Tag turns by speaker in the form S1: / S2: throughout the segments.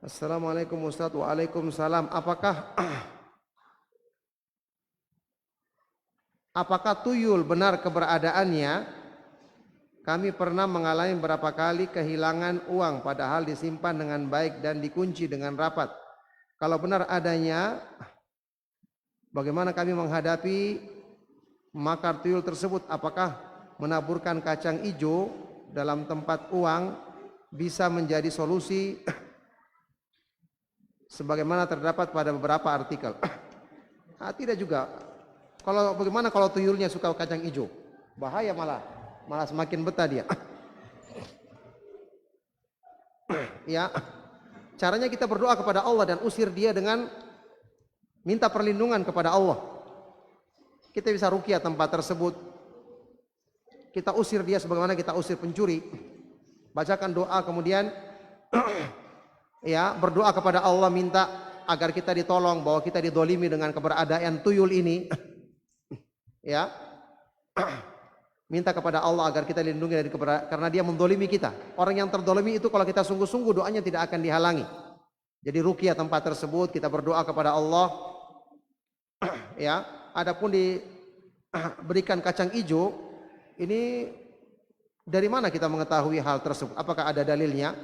S1: Assalamualaikum Ustadz. Waalaikumsalam. Apakah tuyul benar keberadaannya? Kami pernah mengalami beberapa kali kehilangan uang padahal disimpan dengan baik dan dikunci dengan rapat. Kalau benar adanya, bagaimana kami menghadapi makar tuyul tersebut? Apakah menaburkan kacang hijau dalam tempat uang bisa menjadi solusi sebagaimana terdapat pada beberapa artikel? Tidak juga. Bagaimana kalau tuyulnya suka kacang hijau? Bahaya, malah semakin betah dia. Ya, caranya kita berdoa kepada Allah dan usir dia dengan minta perlindungan kepada Allah. Kita bisa ruqyah tempat tersebut. Kita usir dia sebagaimana kita usir pencuri. Bacakan doa, kemudian ya, berdoa kepada Allah, minta agar kita ditolong, bahwa kita didolimi dengan keberadaan tuyul ini. Ya, minta kepada Allah agar kita dilindungi dari karena dia mendolimi kita. Orang yang terdolimi itu kalau kita sungguh-sungguh doanya tidak akan dihalangi. Jadi ruqyah tempat tersebut, kita berdoa kepada Allah. Ya, adapun diberikan kacang hijau, ini dari mana kita mengetahui hal tersebut? Apakah ada dalilnya?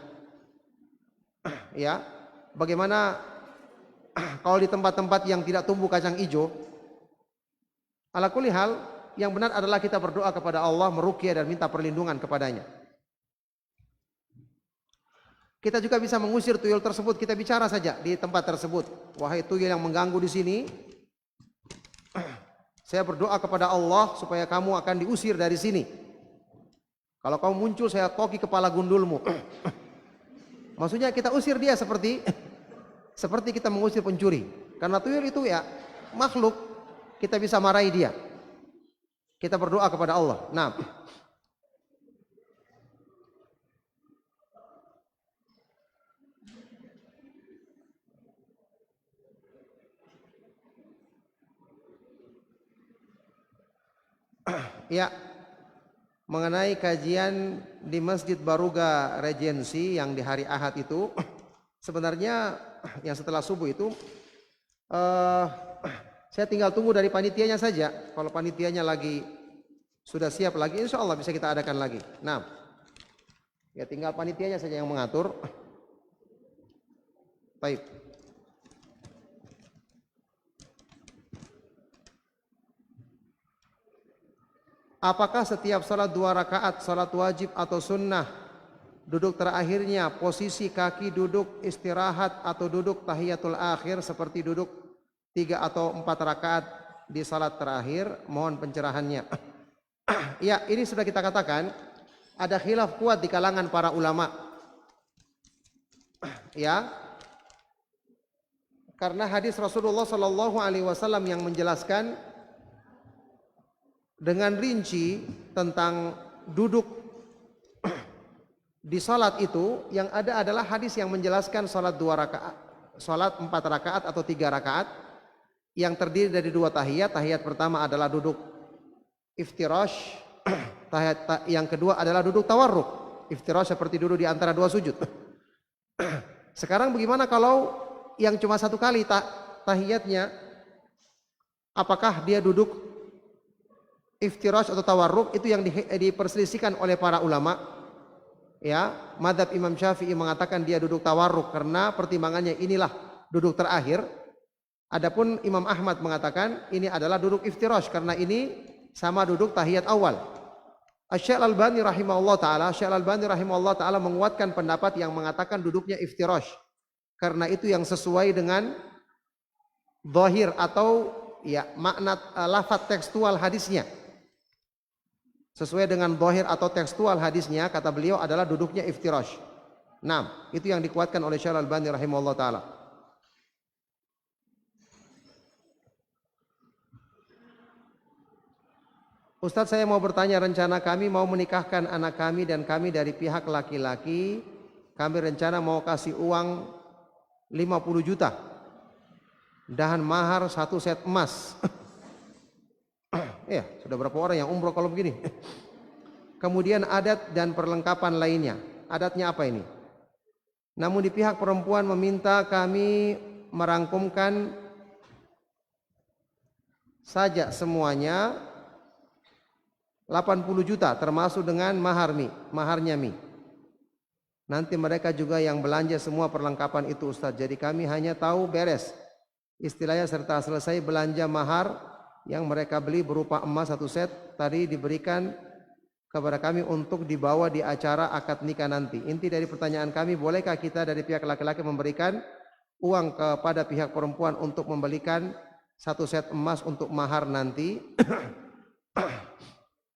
S1: Ya, bagaimana kalau di tempat-tempat yang tidak tumbuh kacang hijau? Ala kulli hal, yang benar adalah kita berdoa kepada Allah, meruqyah dan minta perlindungan kepadanya. Kita juga bisa mengusir tuyul tersebut. Kita bicara saja di tempat tersebut. Wahai tuyul yang mengganggu di sini, saya berdoa kepada Allah supaya kamu akan diusir dari sini. Kalau kamu muncul, saya toki kepala gundulmu. Maksudnya kita usir dia seperti kita mengusir pencuri. Karena tuyul itu ya makhluk, kita bisa marahi dia. Kita berdoa kepada Allah. Nah, ya, mengenai kajian di Masjid Baruga Regency yang di hari Ahad itu, sebenarnya yang setelah subuh itu saya tinggal tunggu dari panitianya saja. Kalau panitianya lagi sudah siap lagi, insya Allah bisa kita adakan lagi. Nah, ya tinggal panitianya saja yang mengatur. Baik. Apakah setiap salat 2 rakaat, salat wajib atau sunnah, duduk terakhirnya posisi kaki duduk istirahat atau duduk tahiyatul akhir seperti duduk 3 atau 4 rakaat di salat terakhir? Mohon pencerahannya. Ya, ini sudah kita katakan, ada khilaf kuat di kalangan para ulama. Ya, karena hadis Rasulullah Shallallahu Alaihi Wasallam yang menjelaskan dengan rinci tentang duduk di salat itu, yang ada adalah hadis yang menjelaskan salat 2 rakaat, salat 4 rakaat atau 3 rakaat yang terdiri dari 2 tahiyat. Tahiyat pertama adalah duduk iftirash, tahiyat yang kedua adalah duduk tawarruk. Iftirash seperti duduk di antara 2 sujud. Sekarang bagaimana kalau yang cuma 1 kali tahiyatnya? Apakah dia duduk iftirash atau tawarruk? Itu yang diperselisihkan oleh para ulama. Ya, mazhab Imam Syafi'i mengatakan dia duduk tawarruk karena pertimbangannya inilah duduk terakhir. Adapun Imam Ahmad mengatakan ini adalah duduk iftirash karena ini sama duduk tahiyat awal. Asy-Syaikh Al-Albani rahimahullah taala menguatkan pendapat yang mengatakan duduknya iftirash karena itu yang sesuai dengan zahir atau ya makna lafaz tekstual hadisnya. Sesuai dengan zahir atau tekstual hadisnya, kata beliau, adalah duduknya iftirash. Nah, itu yang dikuatkan oleh Syaikh Al-Albani rahimahullah taala. Ustadz, saya mau bertanya, rencana kami mau menikahkan anak kami dan kami dari pihak laki-laki. Kami rencana mau kasih uang 50 juta. Dahan mahar 1 set emas. Ya, sudah berapa orang yang umroh kalau begini? Kemudian adat dan perlengkapan lainnya. Adatnya apa ini? Namun di pihak perempuan meminta kami merangkumkan saja semuanya 80 juta termasuk dengan maharnya mi. Nanti mereka juga yang belanja semua perlengkapan itu Ustaz. Jadi kami hanya tahu beres istilahnya serta selesai belanja mahar yang mereka beli berupa emas 1 set tadi diberikan kepada kami untuk dibawa di acara akad nikah nanti. Inti dari pertanyaan kami, bolehkah kita dari pihak laki-laki memberikan uang kepada pihak perempuan untuk membelikan 1 set emas untuk mahar nanti?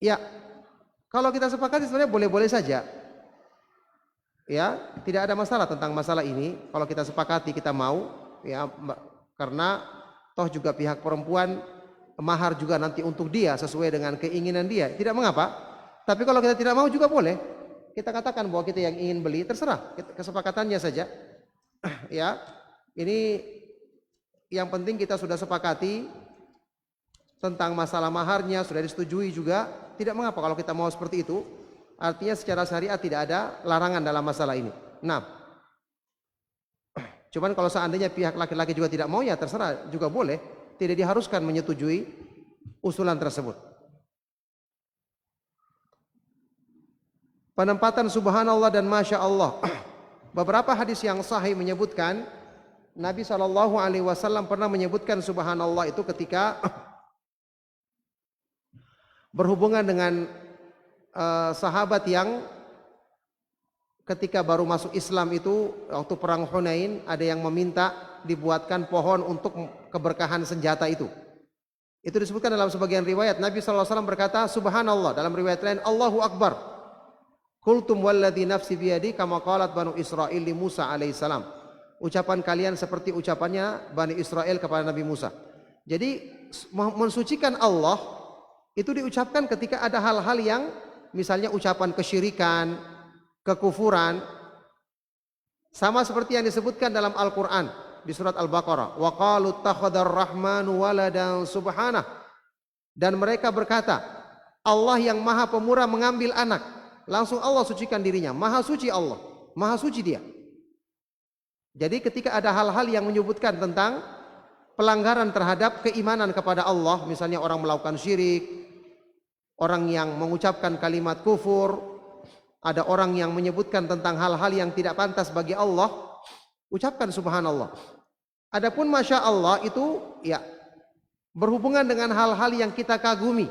S1: Ya, kalau kita sepakati sebenarnya boleh-boleh saja. Ya, tidak ada masalah tentang masalah ini. Kalau kita sepakati kita mau, ya, karena toh juga pihak perempuan mahar juga nanti untuk dia sesuai dengan keinginan dia. Tidak mengapa. Tapi kalau kita tidak mau juga boleh. Kita katakan bahwa kita yang ingin beli terserah, kesepakatannya saja. Ya, ini yang penting kita sudah sepakati tentang masalah maharnya, sudah disetujui juga. Tidak mengapa kalau kita mau seperti itu. Artinya secara syariat tidak ada larangan dalam masalah ini. Nah, cuman kalau seandainya pihak laki-laki juga tidak mau, ya terserah juga boleh. Tidak diharuskan menyetujui usulan tersebut. Penempatan subhanallah dan masya Allah. Beberapa hadis yang sahih menyebutkan Nabi SAW pernah menyebutkan subhanallah itu ketika berhubungan dengan sahabat yang ketika baru masuk Islam itu waktu perang Hunain ada yang meminta dibuatkan pohon untuk keberkahan senjata itu. Itu disebutkan dalam sebagian riwayat Nabi SAW berkata subhanallah, dalam riwayat lain Allahu Akbar. Qultum walladzi nafsi biyadi kama qalat Banu Israil li Musa alaihissalam. Ucapan kalian seperti ucapannya Bani Israel kepada Nabi Musa. Jadi mensucikan Allah itu diucapkan ketika ada hal-hal yang misalnya ucapan kesyirikan, kekufuran, sama seperti yang disebutkan dalam Al-Quran di surat Al-Baqarah. Wa qalu ittakhadar rahmanu waladan subhanah. Dan mereka berkata, Allah yang maha pemurah mengambil anak. Langsung Allah sucikan dirinya. Maha suci Allah, maha suci dia. Jadi ketika ada hal-hal yang menyebutkan tentang pelanggaran terhadap keimanan kepada Allah, misalnya orang melakukan syirik, orang yang mengucapkan kalimat kufur, ada orang yang menyebutkan tentang hal-hal yang tidak pantas bagi Allah, ucapkan subhanallah. Adapun masya Allah itu ya berhubungan dengan hal-hal yang kita kagumi.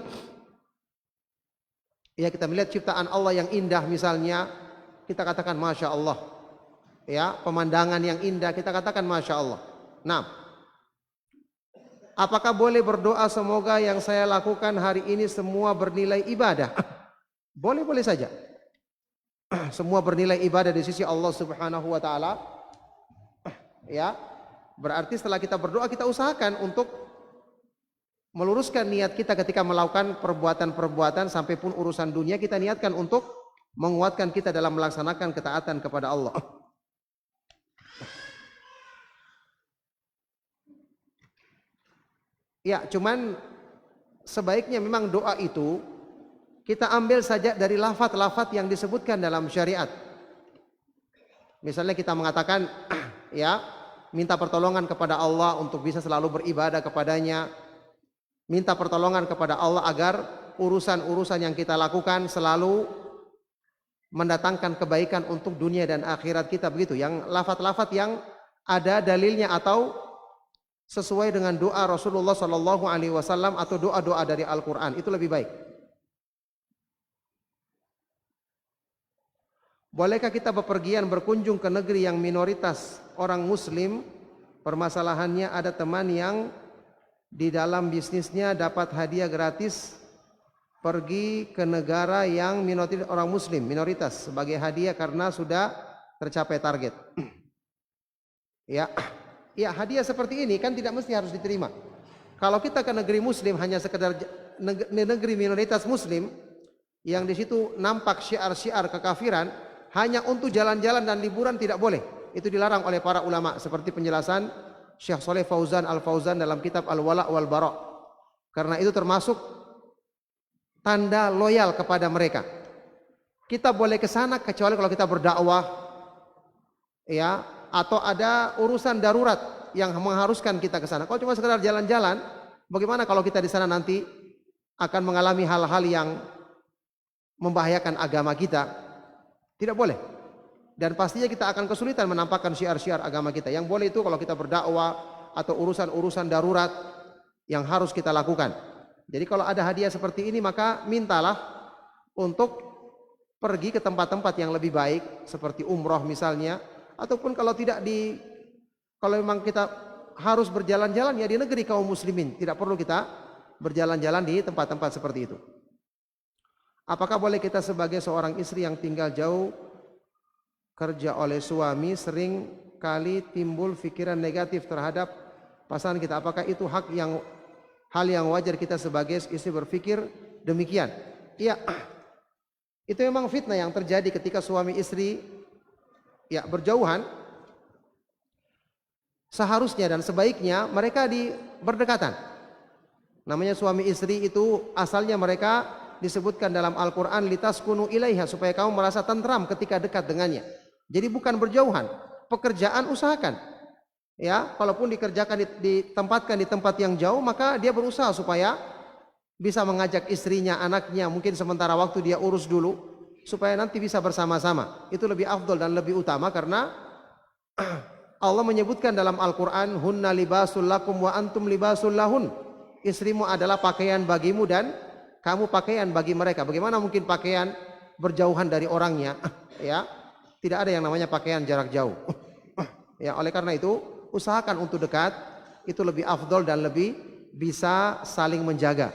S1: Ya, kita melihat ciptaan Allah yang indah misalnya, kita katakan masya Allah. Ya, pemandangan yang indah kita katakan masya Allah. Nah, apakah boleh berdoa semoga yang saya lakukan hari ini semua bernilai ibadah? Boleh-boleh saja. Semua bernilai ibadah di sisi Allah Subhanahu wa taala. Ya. Berarti setelah kita berdoa kita usahakan untuk meluruskan niat kita ketika melakukan perbuatan-perbuatan sampai pun urusan dunia kita niatkan untuk menguatkan kita dalam melaksanakan ketaatan kepada Allah. Ya, cuman sebaiknya memang doa itu kita ambil saja dari lafaz-lafaz yang disebutkan dalam syariat. Misalnya kita mengatakan ya, minta pertolongan kepada Allah untuk bisa selalu beribadah kepadanya. Minta pertolongan kepada Allah agar urusan-urusan yang kita lakukan selalu mendatangkan kebaikan untuk dunia dan akhirat kita, begitu. Yang lafaz-lafaz yang ada dalilnya atau sesuai dengan doa Rasulullah SAW atau doa-doa dari Al-Quran, itu lebih baik. Bolehkah kita bepergian berkunjung ke negeri yang minoritas orang muslim? Permasalahannya ada teman yang di dalam bisnisnya dapat hadiah gratis pergi ke negara yang minoritas orang muslim, minoritas sebagai hadiah karena sudah tercapai target. Ya. Ya, hadiah seperti ini kan tidak mesti harus diterima. Kalau kita ke negeri muslim hanya sekedar negeri minoritas muslim yang di situ nampak syiar-syiar kekafiran, hanya untuk jalan-jalan dan liburan tidak boleh. Itu dilarang oleh para ulama seperti penjelasan Syekh Shalih Fauzan Al-Fauzan dalam kitab Al-Wala' wal Bara'. Karena itu termasuk tanda loyal kepada mereka. Kita boleh ke sana kecuali kalau kita berdakwah, ya, atau ada urusan darurat yang mengharuskan kita ke sana. Kalau cuma sekedar jalan-jalan, bagaimana kalau kita di sana nanti akan mengalami hal-hal yang membahayakan agama kita? Tidak boleh. Dan pastinya kita akan kesulitan menampakkan syiar-syiar agama kita. Yang boleh itu kalau kita berdakwah atau urusan-urusan darurat yang harus kita lakukan. Jadi kalau ada hadiah seperti ini, maka mintalah untuk pergi ke tempat-tempat yang lebih baik seperti umroh misalnya, ataupun kalau memang kita harus berjalan-jalan ya di negeri kaum muslimin, tidak perlu kita berjalan-jalan di tempat-tempat seperti itu. Apakah boleh kita sebagai seorang istri yang tinggal jauh kerja oleh suami sering kali timbul pikiran negatif terhadap pasangan kita? Apakah itu hal yang wajar kita sebagai istri berpikir demikian? Iya. Itu memang fitnah yang terjadi ketika suami istri ya berjauhan. Seharusnya dan sebaiknya mereka berdekatan. Namanya suami istri itu asalnya mereka disebutkan dalam Al-Quran litaskunu ilaiha, supaya kamu merasa tentram ketika dekat dengannya. Jadi bukan berjauhan. Pekerjaan usahakan. Ya, kalaupun ditempatkan di tempat yang jauh, maka dia berusaha supaya bisa mengajak istrinya, anaknya, mungkin sementara waktu dia urus dulu, supaya nanti bisa bersama-sama. Itu lebih afdol dan lebih utama karena Allah menyebutkan dalam Al-Quran, hunna libasul lakum wa antum libasul lahun. Istrimu adalah pakaian bagimu dan kamu pakaian bagi mereka. Bagaimana mungkin pakaian berjauhan dari orangnya? Ya, tidak ada yang namanya pakaian jarak jauh. Ya, oleh karena itu usahakan untuk dekat, itu lebih afdol dan lebih bisa saling menjaga.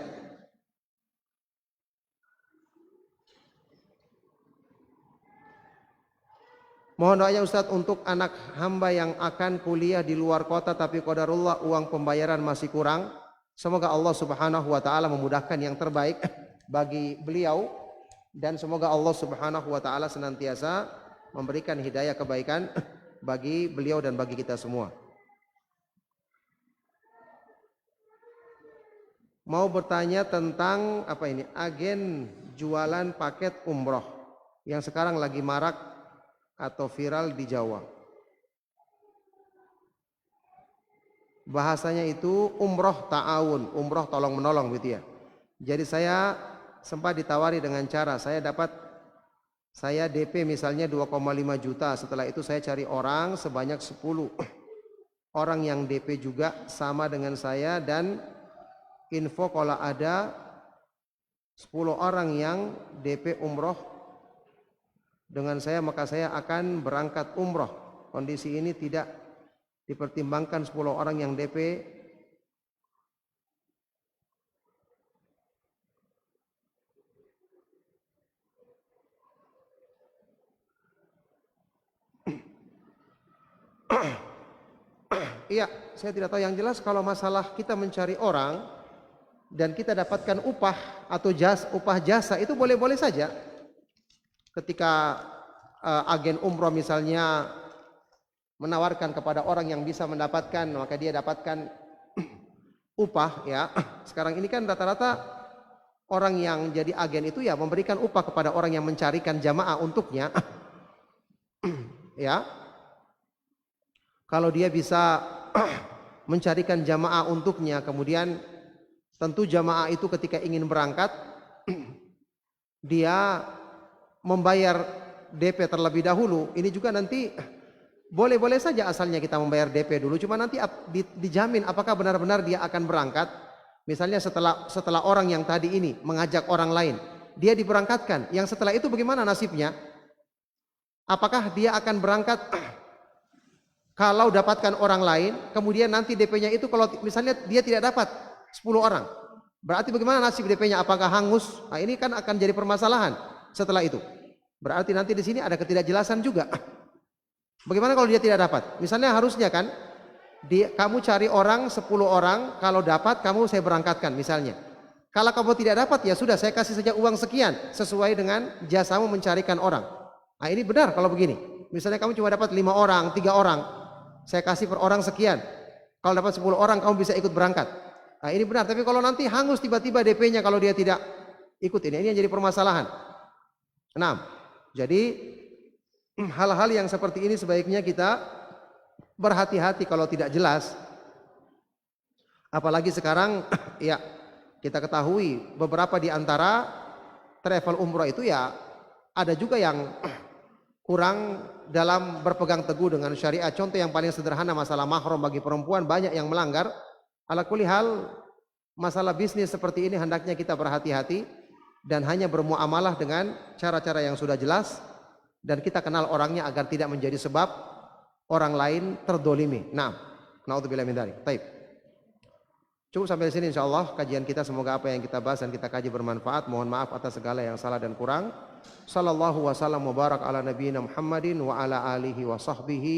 S1: Mohon doanya Ustadz untuk anak hamba yang akan kuliah di luar kota tapi qadarullah uang pembayaran masih kurang. Semoga Allah Subhanahu wa taala memudahkan yang terbaik bagi beliau dan semoga Allah Subhanahu wa taala senantiasa memberikan hidayah kebaikan bagi beliau dan bagi kita semua. Mau bertanya tentang agen jualan paket umroh yang sekarang lagi marak atau viral di Jawa. Bahasanya itu umroh ta'awun, umroh tolong menolong gitu ya. Jadi saya sempat ditawari dengan cara saya DP misalnya 2,5 juta, setelah itu saya cari orang sebanyak 10 orang yang DP juga sama dengan saya dan info kalau ada 10 orang yang DP umroh dengan saya, maka saya akan berangkat umroh. Kondisi ini tidak dipertimbangkan 10 orang yang DP. Iya, saya tidak tahu. Yang jelas kalau masalah kita mencari orang dan kita dapatkan upah atau upah jasa itu boleh-boleh saja. Ketika agen umroh misalnya menawarkan kepada orang yang bisa mendapatkan, maka dia dapatkan upah ya. Sekarang ini kan rata-rata orang yang jadi agen itu ya memberikan upah kepada orang yang mencarikan jamaah untuknya. Ya. Kalau dia bisa mencarikan jamaah untuknya, kemudian tentu jamaah itu ketika ingin berangkat dia membayar DP terlebih dahulu. Ini juga nanti boleh-boleh saja asalnya kita membayar DP dulu, cuma nanti dijamin apakah benar-benar dia akan berangkat. Misalnya setelah orang yang tadi ini mengajak orang lain, dia diberangkatkan, yang setelah itu bagaimana nasibnya? Apakah dia akan berangkat kalau dapatkan orang lain, kemudian nanti DP-nya itu kalau misalnya dia tidak dapat 10 orang, berarti bagaimana nasib DP-nya? Apakah hangus? Nah, ini kan akan jadi permasalahan setelah itu. Berarti nanti di sini ada ketidakjelasan juga. Bagaimana kalau dia tidak dapat? Misalnya harusnya kan kamu cari orang 10 orang, kalau dapat saya berangkatkan misalnya. Kalau kamu tidak dapat ya sudah, saya kasih saja uang sekian sesuai dengan jasamu mencarikan orang. Nah, ini benar kalau begini. Misalnya kamu cuma dapat 5 orang, 3 orang, saya kasih per orang sekian. Kalau dapat 10 orang kamu bisa ikut berangkat. Nah, ini benar. Tapi kalau nanti hangus tiba-tiba DP-nya kalau dia tidak ikut, ini yang jadi permasalahan. Nah, jadi hal-hal yang seperti ini sebaiknya kita berhati-hati kalau tidak jelas. Apalagi sekarang ya kita ketahui beberapa di antara travel umroh itu ya ada juga yang kurang dalam berpegang teguh dengan syariat. Contoh yang paling sederhana masalah mahram bagi perempuan banyak yang melanggar. Ala kulli hal masalah bisnis seperti ini hendaknya kita berhati-hati dan hanya bermuamalah dengan cara-cara yang sudah jelas dan kita kenal orangnya agar tidak menjadi sebab orang lain terdolimi. Nah, naudzubillah min dzalik. Baik. Cukup sampai di sini insyaallah kajian kita, semoga apa yang kita bahas dan kita kaji bermanfaat. Mohon maaf atas segala yang salah dan kurang. Sallallahu wasallam wa barak ala nabiyina Muhammadin wa ala alihi wa sahbihi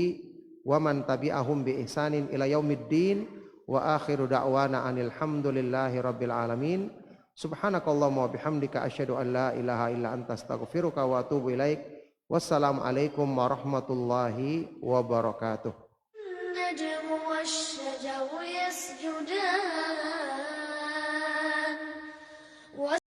S1: wa man tabi'ahum bi ihsanin ila yaumiddin wa akhiru da'wana anil hamdulillahi rabbil alamin. Subhanakallahumma wa bihamdika asyhadu an la ilaha illa anta astaghfiruka wa atubu ilaik. Wassalamu alaikum warahmatullahi wabarakatuh. النجم والشجر يسجدان